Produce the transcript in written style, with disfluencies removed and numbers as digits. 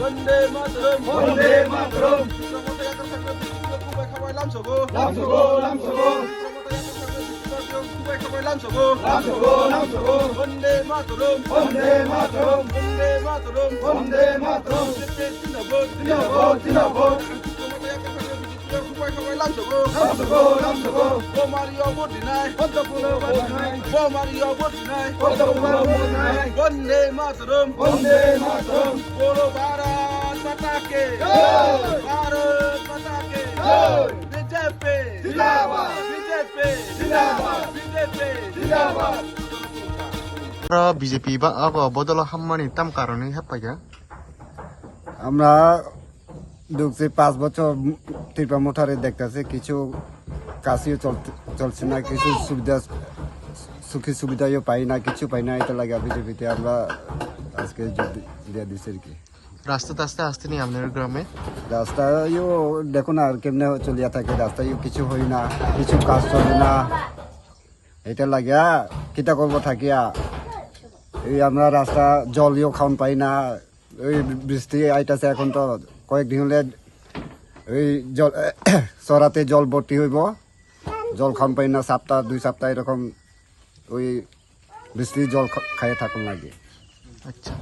বন্দে মাতরম বন্দে মাতরম খুবাই খাবাই লামসগো লামসগো লামসগো খুবাই খাবাই লামসগো লামসগো লামসগো বন্দে মাতরম বন্দে মাতরম বন্দে মাতরম বন্দে মাতরম জিন্দাবাদ জিন্দাবাদ জিন্দাবাদ খুবাই খাবাই লামসগো লামসগো লামসগো বোমারি অবধি নাই পদ্মফুলের বদনাই বোমারি অবধি নাই পদ্মফুলের বদনাই বন্দে মাতরম বন্দে মাতরম बोलो भारत माता के जय। भारत माता के जय। बीजेपी जिंदाबाद। बीजेपी जिंदाबाद। बीजेपी जिंदाबाद বিজেপি বা বদল হাম্মানি তাম কারণে হেপাইয়া আমরা ঢুকছি 5 বছর ত্রিপুরা মোটরে দেখতেছি কিছু কাজও চলছে না, কিছু সুবিধা সুখী সুবিধাও পাই না, কিছু পাই না। এটা লাগে বিজেপিতে আমরা আজকে যোগ দিয়ে দিচ্ছি আর কি। রাস্তা টাস্তা আসতে নি আপনার গ্রামে রাস্তায়ও দেখুন আর কেমনে চলিয়া থাকে, রাস্তায়ও কিছু হয় না, কিছু কাজ চলে না। এটা লাগিয়া কিতা করব থাকিয়া এই আমরা রাস্তা জলও খাওন পাই না। ওই বৃষ্টি আইতাছে এখন তো কয়েকদিন হলে ওই জল চরাতে জল ভর্তি হইব, জল খাওন পাই না। সপ্তাহ 2 সপ্তাহ এরকম ওই বৃষ্টি জল খাইয়ে থাকুন লাগে। আচ্ছা